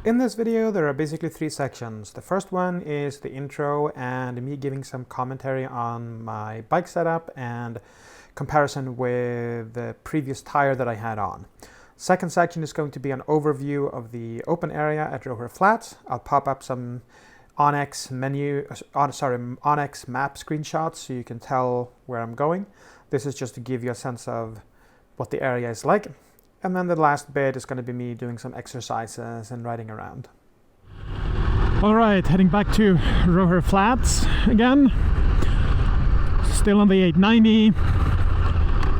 In this video, there are basically three sections. The first one is the intro and me giving some commentary on my bike setup and comparison with the previous tire that I had on. Second section is going to be an overview of the open area at Rowher Flats. I'll pop up some Onyx map screenshots so you can tell where I'm going. This is just to give you a sense of what the area is like. And then the last bit is going to be me doing some exercises and riding around. Alright, heading back to Rowher Flats again. Still on the 890.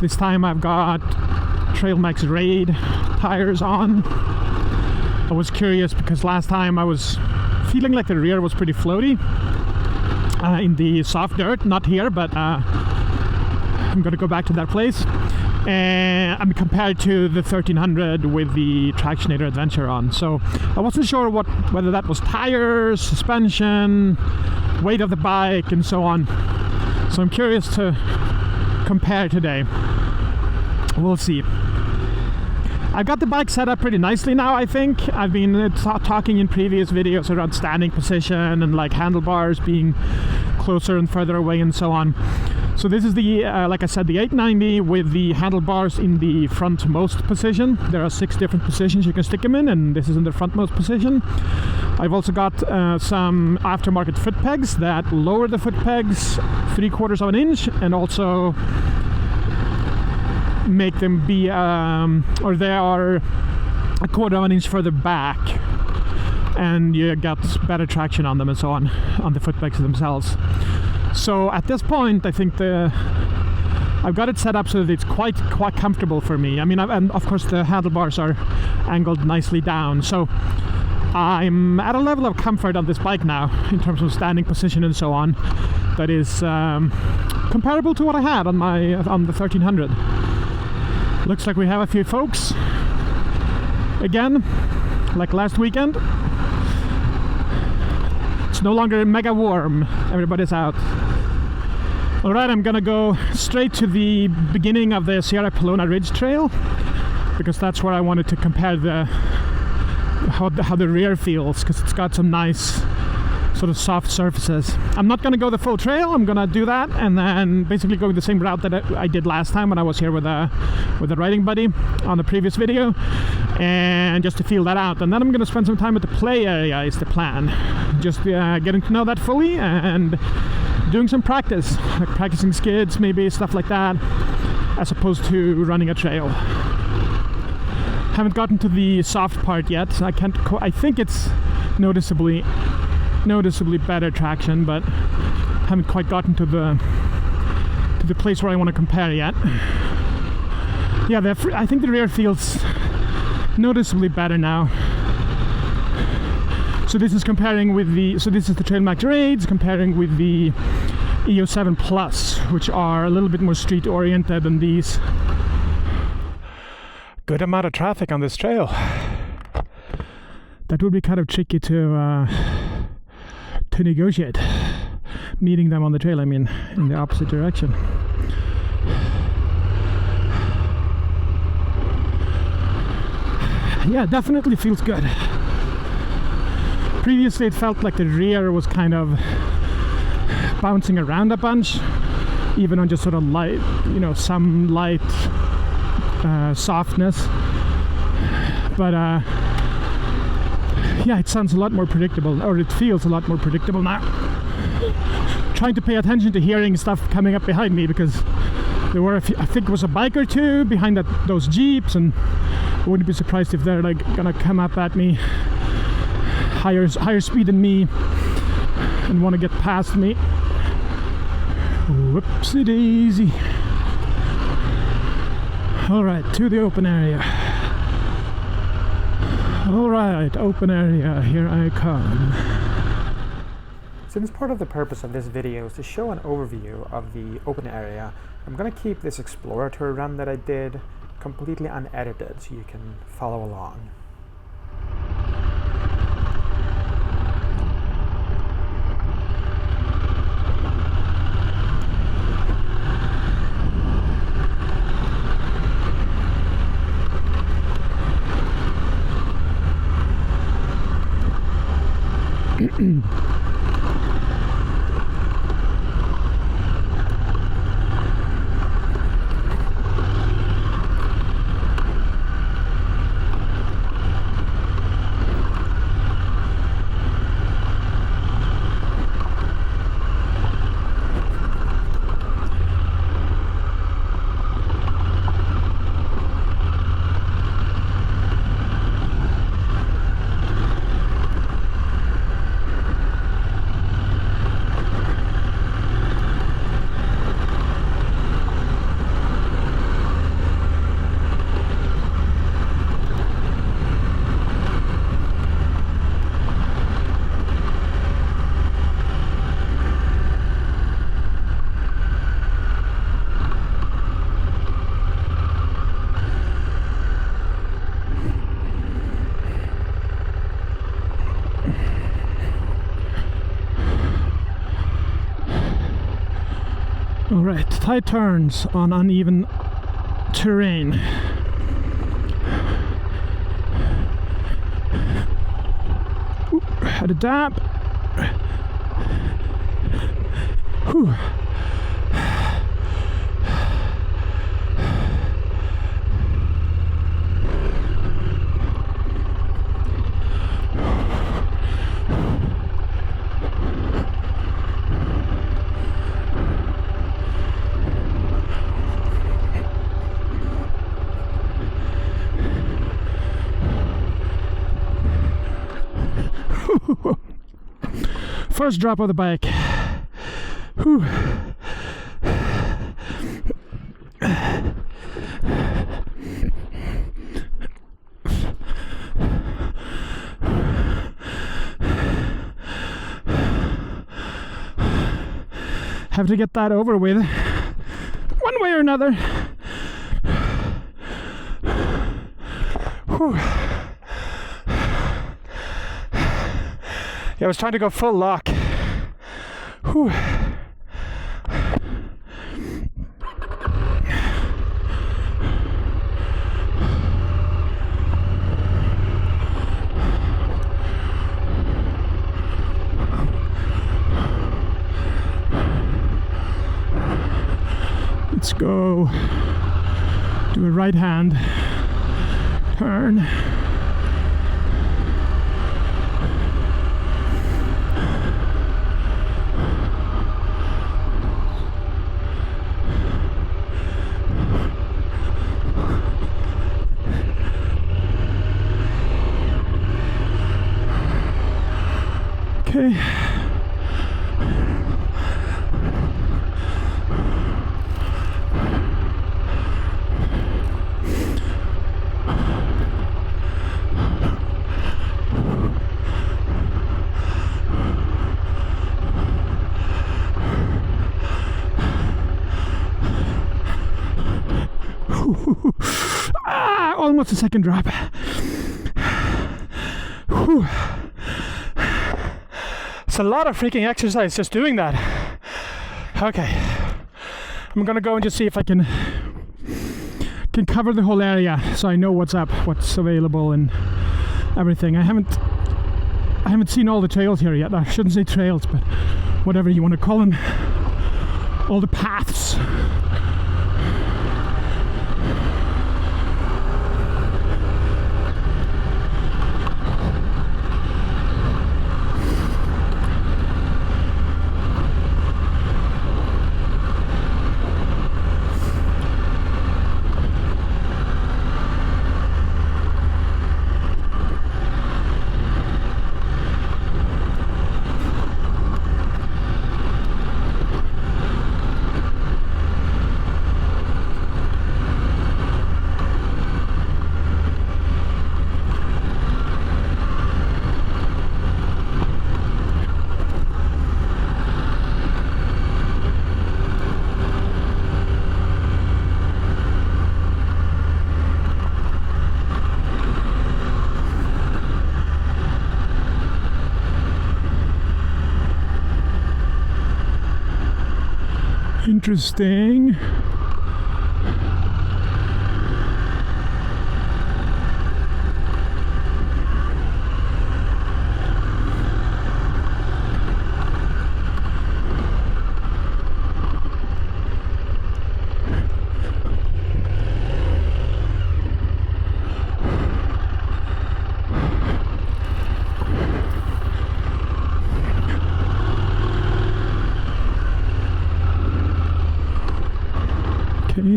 This time I've got Trailmax Raid tires on. I was curious because last time I was feeling like the rear was pretty floaty in the soft dirt. Not here, but I'm going to go back to that place. And I'm compared to the 1300 with the Tractionator Adventure on, so I wasn't sure whether that was tires, suspension, weight of the bike, and so on. So I'm curious to compare today. We'll see. I've got the bike set up pretty nicely now, I think. I've been talking in previous videos around standing position and like handlebars being closer and further away and so on. So this is the, like I said, the 890 with the handlebars in the frontmost position. There are 6 different positions you can stick them in, and this is in the frontmost position. I've also got some aftermarket foot pegs that lower the foot pegs 3/4 of an inch and also make them be, or they are 1/4 of an inch further back, and you got better traction on them and so on the foot pegs themselves. So at this point, I think I've got it set up so that it's quite comfortable for me. I mean, and of course the handlebars are angled nicely down, so I'm at a level of comfort on this bike now in terms of standing position and so on that is comparable to what I had on the 1300. Looks like we have a few folks again, like last weekend. It's no longer mega warm. Everybody's out. Alright, I'm gonna go straight to the beginning of the Sierra Pelona Ridge Trail because that's where I wanted to compare how the rear feels, because it's got some nice sort of soft surfaces. I'm not gonna go the full trail. I'm gonna do that and then basically go the same route that I did last time when I was here with a riding buddy on the previous video, and just to feel that out. And then I'm gonna spend some time at the play area is the plan. Just getting to know that fully and doing some practice, like practicing skids, maybe stuff like that, as opposed to running a trail. Haven't gotten to the soft part yet. I think it's noticeably better traction, but haven't quite gotten to the place where I want to compare yet. Yeah, I think the rear feels noticeably better now. So this is comparing with this is the Trailmax Raids comparing with the EO7 Plus, which are a little bit more street oriented than these. Good amount of traffic on this trail. That would be kind of tricky to negotiate. Meeting them on the trail, I mean, in the opposite direction. Yeah, definitely feels good. Previously it felt like the rear was kind of bouncing around a bunch, even on just sort of light, some light softness. But yeah, it sounds a lot more predictable, or it feels a lot more predictable now. Trying to pay attention to hearing stuff coming up behind me, because there were I think it was a bike or two behind those Jeeps, and I wouldn't be surprised if they're like gonna come up at me higher speed than me and want to get past me. Whoopsie daisy. Alright, to the open area. Alright, open area, here I come. Since part of the purpose of this video is to show an overview of the open area, I'm going to keep this exploratory run that I did completely unedited so you can follow along. Alright, tight turns on uneven terrain. Ooh, had a dab. Whew. First drop of the bike. Whew. Have to get that over with one way or another. Whew. Yeah, I was trying to go full lock. Whew. Let's go. Do a right hand turn. Okay. Almost a second drop. Whew. It's a lot of freaking exercise just doing that. Okay, I'm gonna go and just see if I can cover the whole area so I know what's up, what's available and everything. I haven't seen all the trails here yet. I shouldn't say trails, but whatever you want to call them, all the paths. Interesting.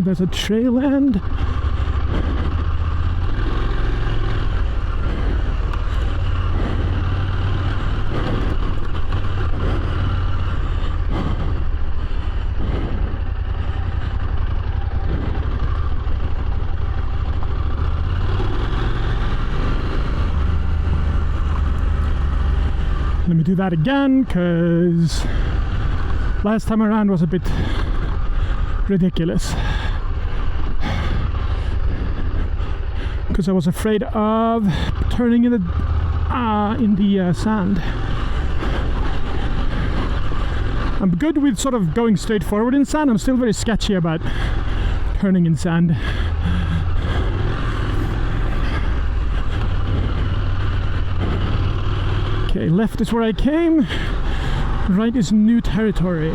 Okay, there's a trail end. Let me do that again, because last time around was a bit ridiculous. Because I was afraid of turning in the sand. I'm good with sort of going straight forward in sand. I'm still very sketchy about turning in sand. Okay, left is where I came, right is new territory.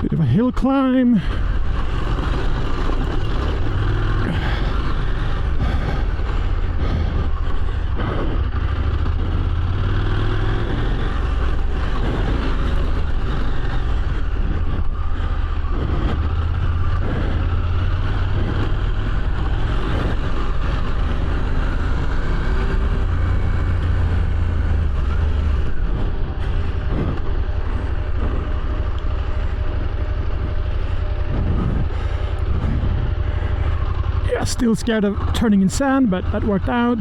Bit of a hill climb. Still scared of turning in sand, but that worked out.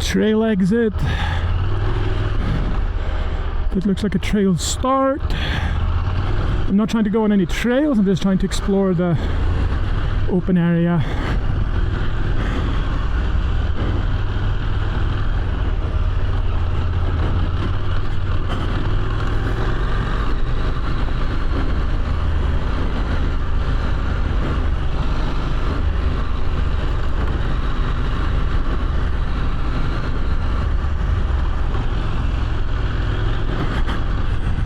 Trail exit. It looks like a trail start. I'm not trying to go on any trails, I'm just trying to explore the open area.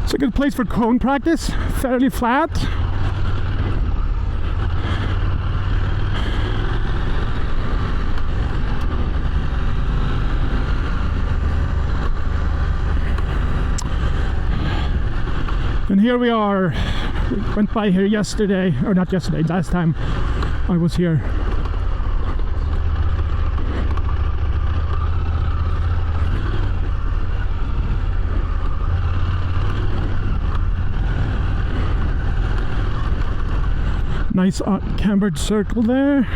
It's a good place for cone practice, fairly flat. And here we are. We went by here yesterday, or not yesterday, last time I was here. Nice cambered circle there.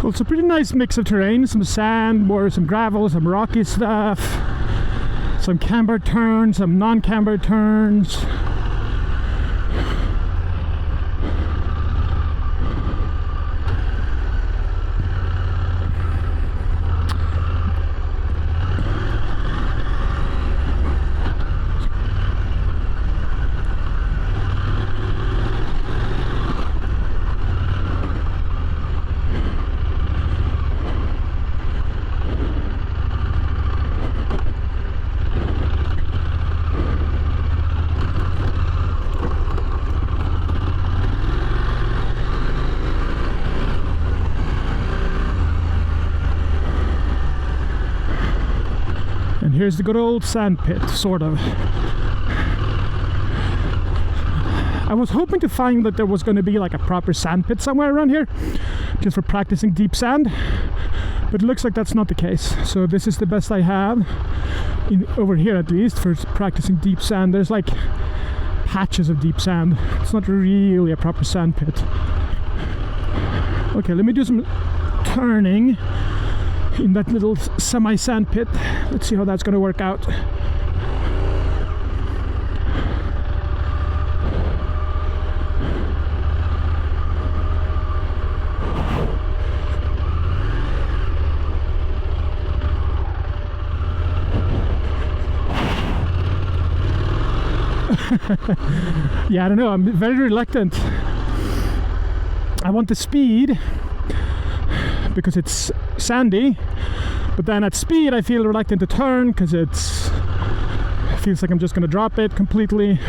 It's a pretty nice mix of terrain, some sand, more some gravel, some rocky stuff, some camber turns, some non-camber turns. And here's the good old sand pit, sort of. I was hoping to find that there was going to be like a proper sand pit somewhere around here, just for practicing deep sand, but it looks like that's not the case. So this is the best I have, over here at least, for practicing deep sand. There's like patches of deep sand. It's not really a proper sand pit. Okay, let me do some turning in that little semi-sand pit. Let's see how that's going to work out. Yeah, I don't know, I'm very reluctant. I want the speed because it's sandy, but then at speed I feel reluctant to turn because it feels like I'm just gonna drop it completely.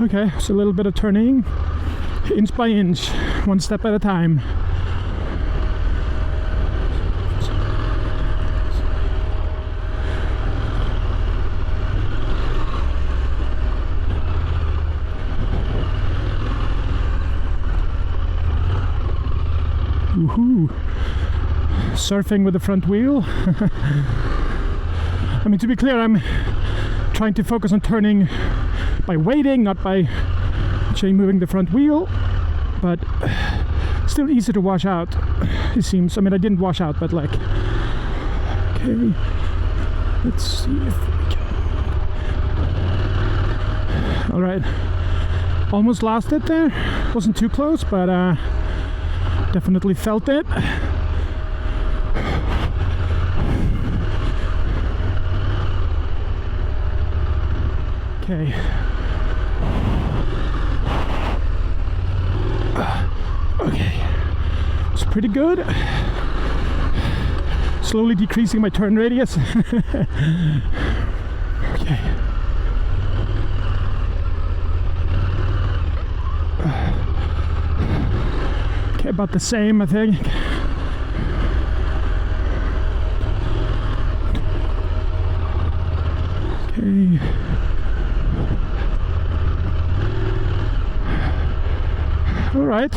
Okay, so a little bit of turning, inch by inch, one step at a time. Woohoo! Surfing with the front wheel. I mean, to be clear, I'm trying to focus on turning by waiting, not by moving the front wheel, but still easy to wash out, it seems. I mean, I didn't wash out, but like, okay, let's see if we can. All right, almost lost it there. Wasn't too close, but definitely felt it. Okay. Okay. It's pretty good. Slowly decreasing my turn radius. Okay. Okay, about the same, I think. Okay. All right.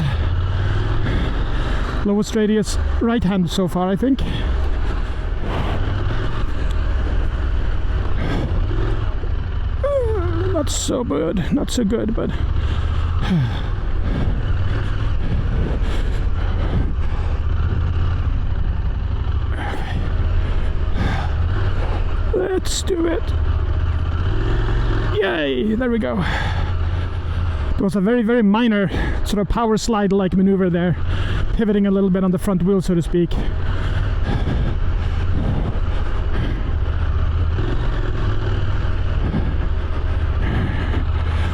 Lowest radius right hand so far, I think. Not so good, not so good, but let's do it. Yay, there we go. There was a very, very minor sort of power slide like maneuver there, pivoting a little bit on the front wheel, so to speak.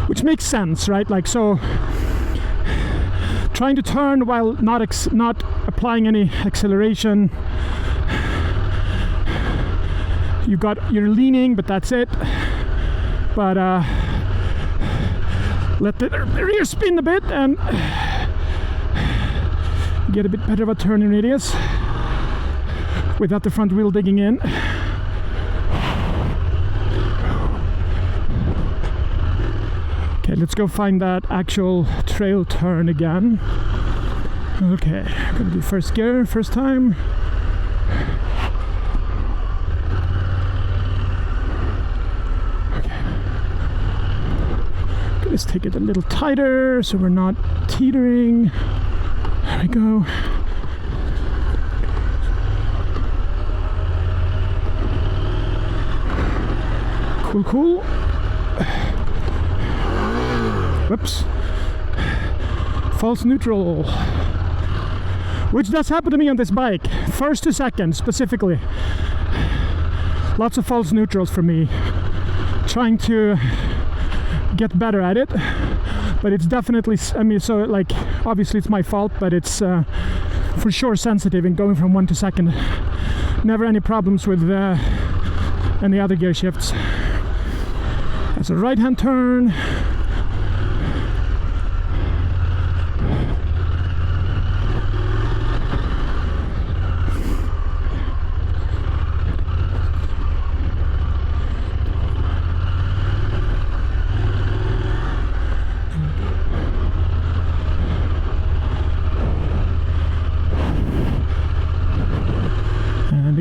Which makes sense, right? Like, so trying to turn while not applying any acceleration. You're leaning, but that's it. But let the rear spin a bit and get a bit better of a turning radius without the front wheel digging in. Okay, let's go find that actual trail turn again. Okay, I'm gonna do first gear, first time. Let's take it a little tighter so we're not teetering. There we go. Cool, cool. Whoops. False neutral. Which does happen to me on this bike. First to second, specifically. Lots of false neutrals for me. Trying to get better at it, but it's definitely, I mean, so like obviously it's my fault, but it's for sure sensitive in going from 1 to second. Never any problems with any other gear shifts. That's a right hand turn.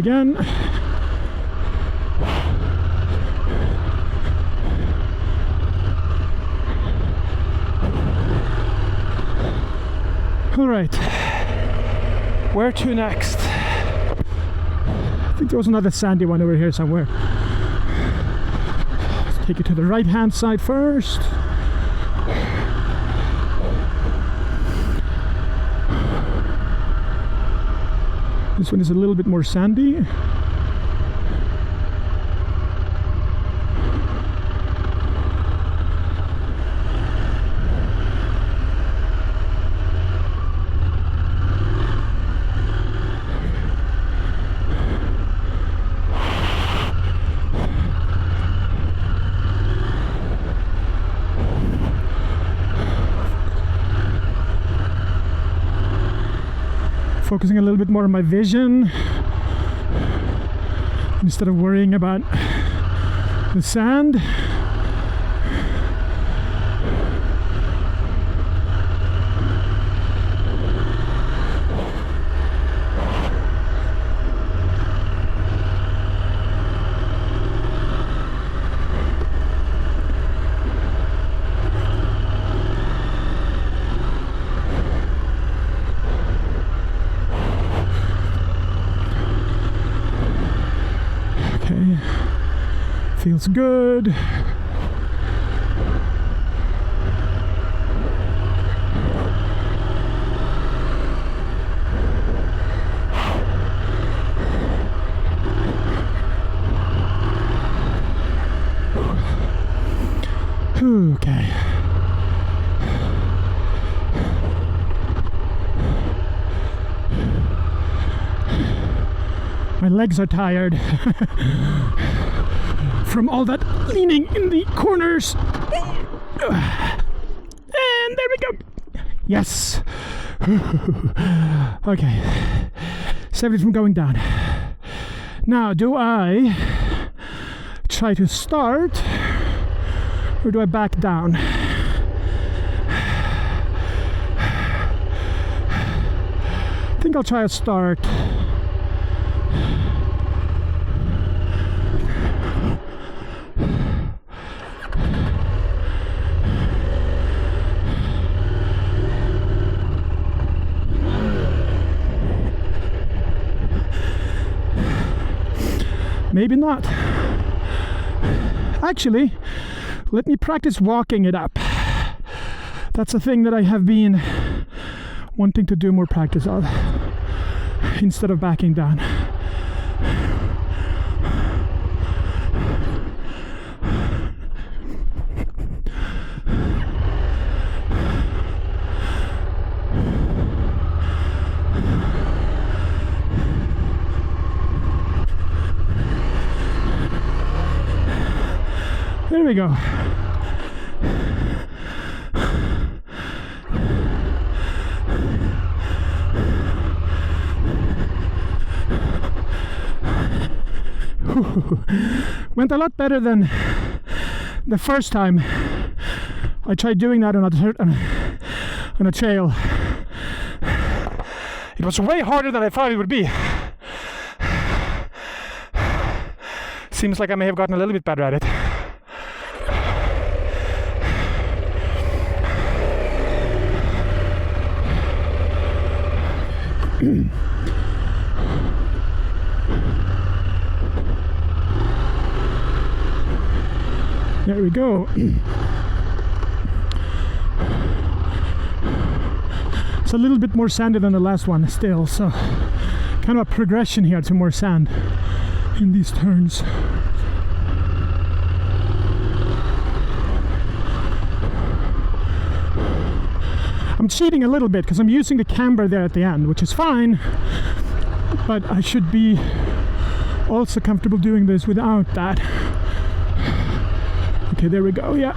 again. All right, where to next? I think there was another sandy one over here somewhere. Let's take it to the right hand side first. This one is a little bit more sandy. Focusing a little bit more on my vision instead of worrying about the sand. Feels good. Okay. My legs are tired. From all that leaning in the corners. And there we go. Yes. Okay. Save it from going down. Now, do I try to start or do I back down? I think I'll try a start. Maybe not. Actually, let me practice walking it up. That's a thing that I have been wanting to do more practice of instead of backing down. There we go. Went a lot better than the first time I tried doing that on a trail. It was way harder than I thought it would be. Seems like I may have gotten a little bit better at it. There we go. It's a little bit more sandy than the last one still, so kind of a progression here to more sand in these turns. I'm cheating a little bit because I'm using the camber there at the end, which is fine, but I should be also comfortable doing this without that. Okay, there we go, yeah.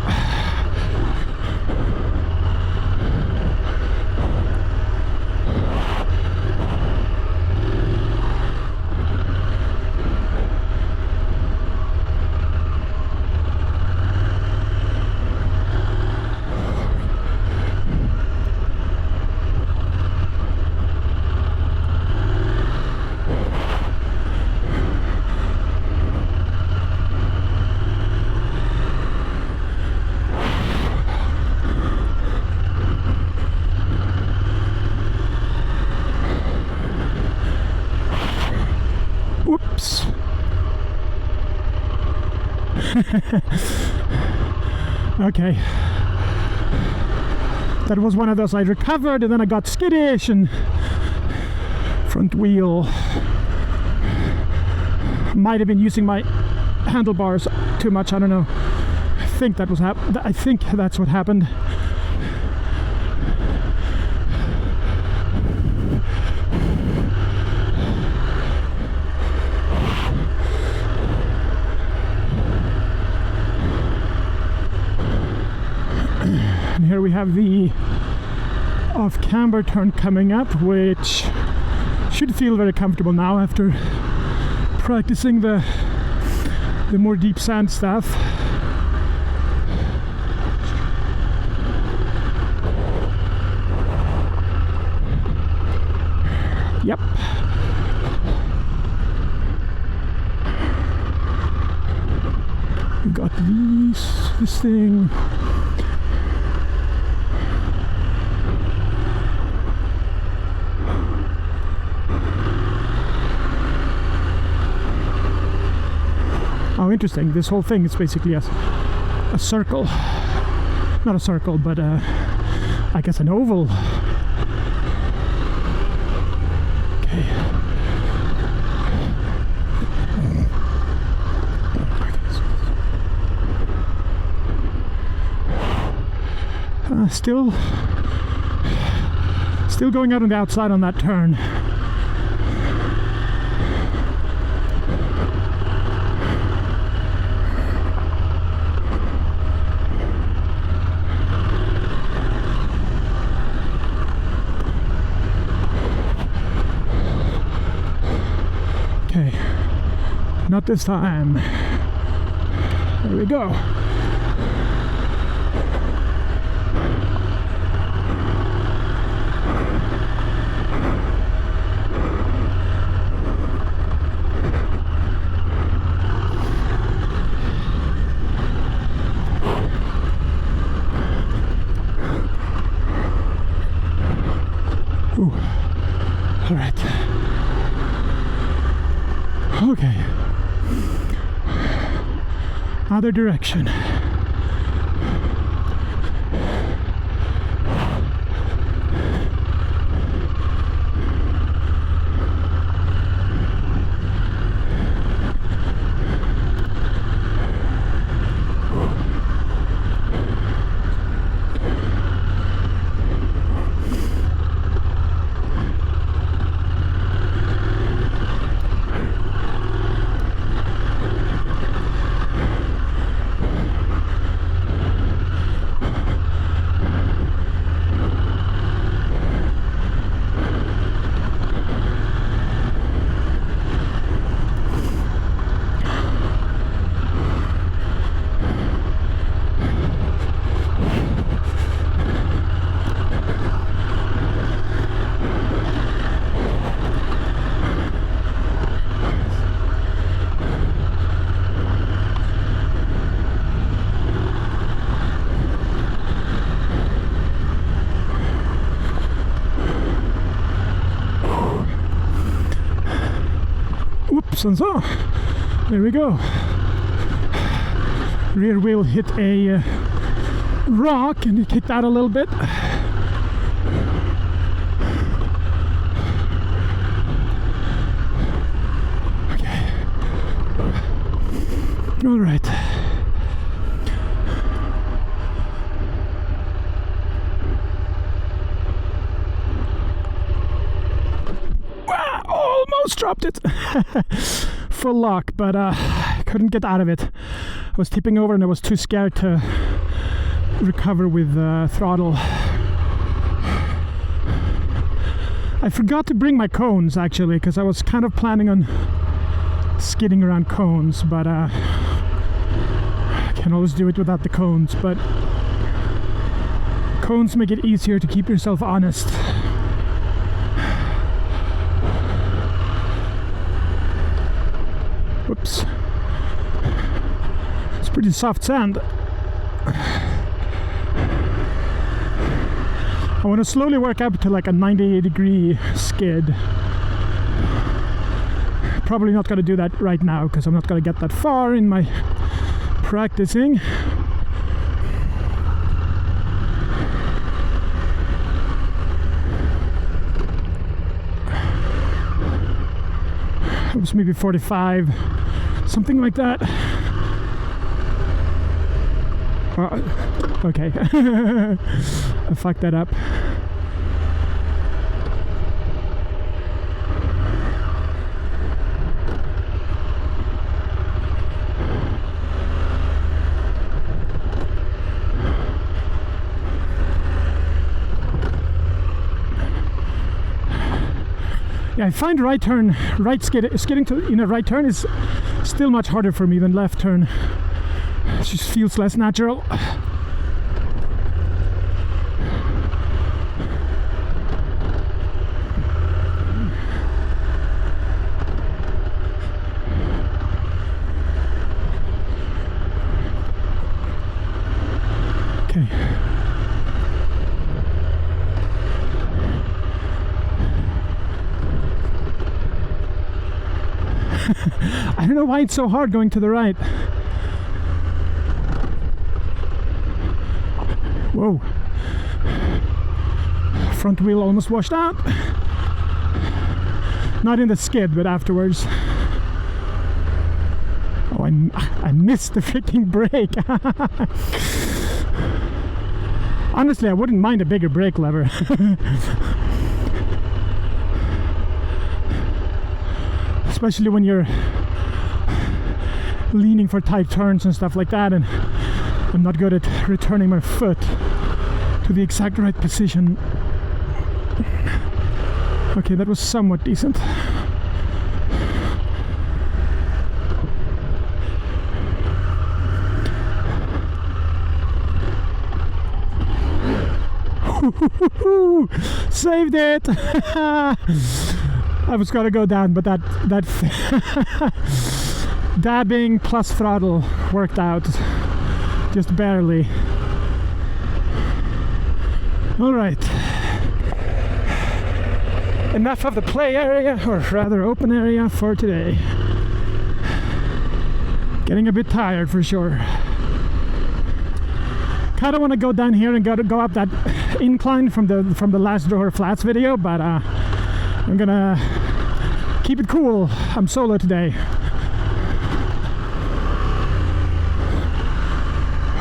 Okay. That was one of those I recovered and then I got skittish and front wheel. Might have been using my handlebars too much, I don't know. I think that was I think that's what happened. And here we have the off camber turn coming up, which should feel very comfortable now after practicing the more deep sand stuff. Yep. We got this thing. Oh, interesting. This whole thing is basically a circle. Not a circle, but I guess an oval. Okay. Still going out on the outside on that turn. Okay, not this time. There we go. Ooh. All right. Okay. Other direction. And so there we go. Rear wheel hit a rock and it kicked out a little bit. Okay. All right. Almost dropped it. Full lock, but I couldn't get out of it. I was tipping over and I was too scared to recover with throttle. I forgot to bring my cones actually, because I was kind of planning on skidding around cones, but I can always do it without the cones, but cones make it easier to keep yourself honest. Whoops. It's pretty soft sand. I want to slowly work up to like a 90-degree skid. Probably not going to do that right now because I'm not going to get that far in my practicing. It was maybe 45, something like that. Okay, I fucked that up. Yeah, I find skidding to in a right turn is still much harder for me than left turn. It just feels less natural. Okay. I don't know why it's so hard going to the right. Whoa. Front wheel almost washed out. Not in the skid, but afterwards. Oh, I missed the freaking brake. Honestly, I wouldn't mind a bigger brake lever. Especially when you're leaning for tight turns and stuff like that, and I'm not good at returning my foot to the exact right position. Okay, that was somewhat decent. Saved it! I was gonna go down, but that dabbing plus throttle worked out just barely. All right, enough of the play area, or rather open area, for today. Getting a bit tired for sure. Kind of want to go down here and go up that incline from the last Rowher Flats video, but I'm gonna keep it cool. I'm solo today.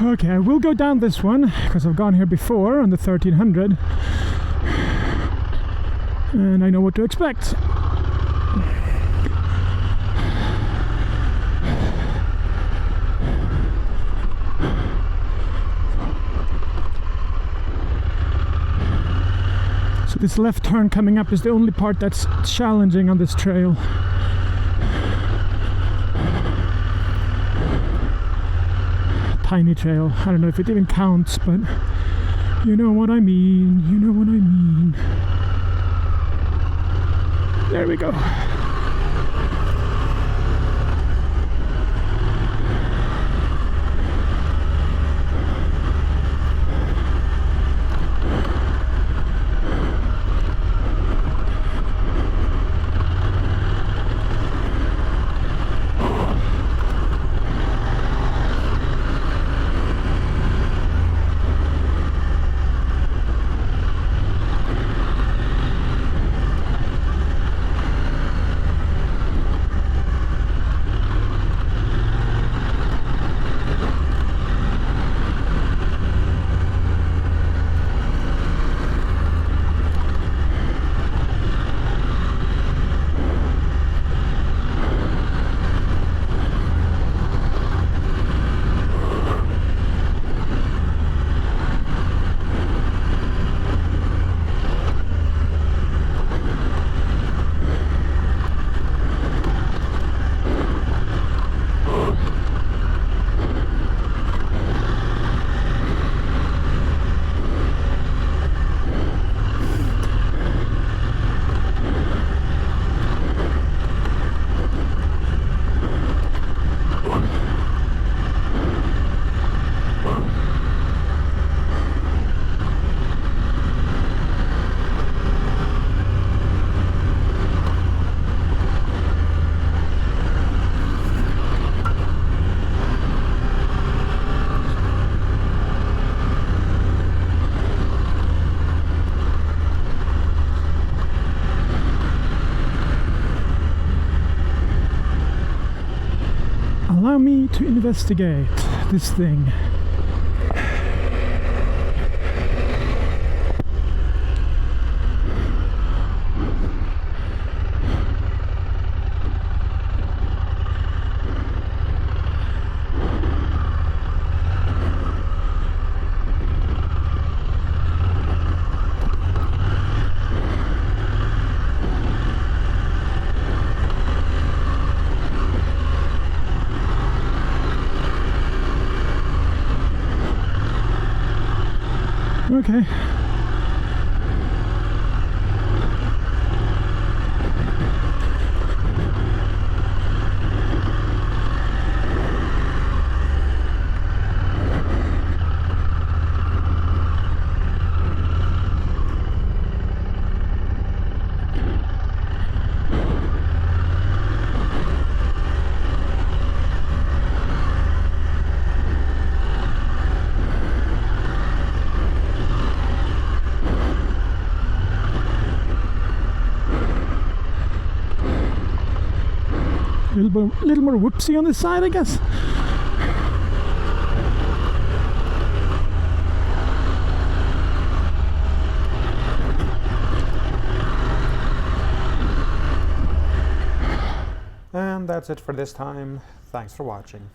Okay, I will go down this one because I've gone here before on the 1300 and I know what to expect. So this left turn coming up is the only part that's challenging on this trail. Tiny trail. I don't know if it even counts, but you know what I mean. You know what I mean. There we go. me to investigate this thing. Okay. A little more whoopsie on this side, I guess. And that's it for this time. Thanks for watching.